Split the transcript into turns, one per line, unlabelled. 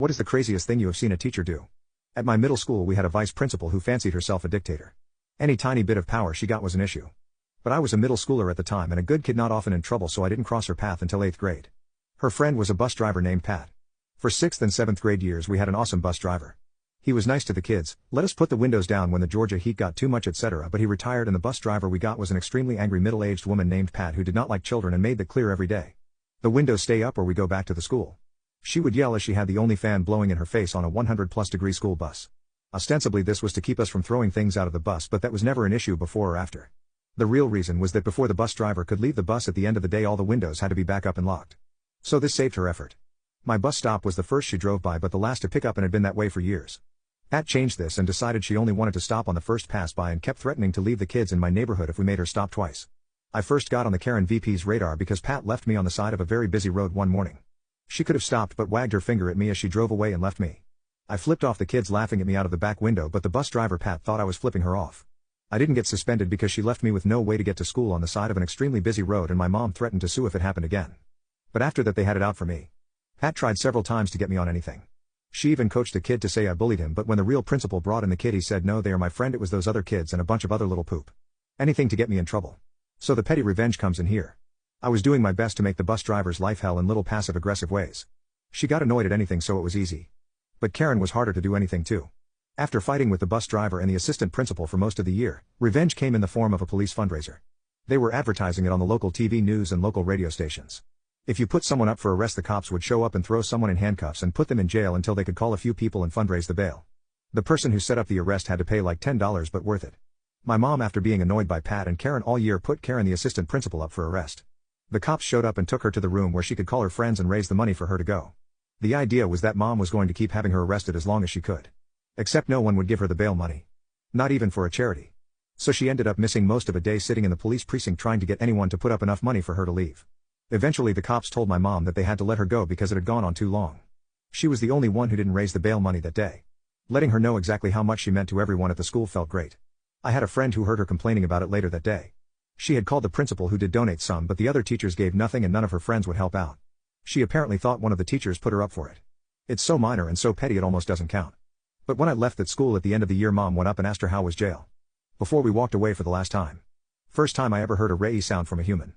What is the craziest thing you have seen a teacher do? At my middle school we had a vice principal who fancied herself a dictator. Any tiny bit of power she got was an issue. But I was a middle schooler at the time and a good kid not often in trouble, so I didn't cross her path until 8th grade. Her friend was a bus driver named Pat. For 6th and 7th grade years we had an awesome bus driver. He was nice to the kids, let us put the windows down when the Georgia heat got too much etc. But he retired and the bus driver we got was an extremely angry middle-aged woman named Pat who did not like children and made that clear every day. The windows stay up or we go back to the school. She would yell as she had the only fan blowing in her face on a 100+ degree school bus. Ostensibly this was to keep us from throwing things out of the bus, but that was never an issue before or after. The real reason was that before the bus driver could leave the bus at the end of the day all the windows had to be back up and locked. So this saved her effort. My bus stop was the first she drove by but the last to pick up and had been that way for years. Pat changed this and decided she only wanted to stop on the first pass by and kept threatening to leave the kids in my neighborhood if we made her stop twice. I first got on the Karen VP's radar because Pat left me on the side of a very busy road one morning. She could have stopped but wagged her finger at me as she drove away and left me. I flipped off the kids laughing at me out of the back window, but the bus driver Pat thought I was flipping her off. I didn't get suspended because she left me with no way to get to school on the side of an extremely busy road and my mom threatened to sue if it happened again. But after that they had it out for me. Pat tried several times to get me on anything. She even coached a kid to say I bullied him, but when the real principal brought in the kid he said no, they are my friend, it was those other kids and a bunch of other little poop. Anything to get me in trouble. So the petty revenge comes in here. I was doing my best to make the bus driver's life hell in little passive-aggressive ways. She got annoyed at anything so it was easy. But Karen was harder to do anything too. After fighting with the bus driver and the assistant principal for most of the year, revenge came in the form of a police fundraiser. They were advertising it on the local TV news and local radio stations. If you put someone up for arrest, the cops would show up and throw someone in handcuffs and put them in jail until they could call a few people and fundraise the bail. The person who set up the arrest had to pay like $10, but worth it. My mom, after being annoyed by Pat and Karen all year, put Karen, the assistant principal, up for arrest. The cops showed up and took her to the room where she could call her friends and raise the money for her to go. The idea was that mom was going to keep having her arrested as long as she could. Except no one would give her the bail money. Not even for a charity. So she ended up missing most of a day sitting in the police precinct trying to get anyone to put up enough money for her to leave. Eventually the cops told my mom that they had to let her go because it had gone on too long. She was the only one who didn't raise the bail money that day. Letting her know exactly how much she meant to everyone at the school felt great. I had a friend who heard her complaining about it later that day. She had called the principal who did donate some, but the other teachers gave nothing and none of her friends would help out. She apparently thought one of the teachers put her up for it. It's so minor and so petty it almost doesn't count. But when I left that school at the end of the year, mom went up and asked her how was jail. Before we walked away for the last time. First time I ever heard a ray sound from a human.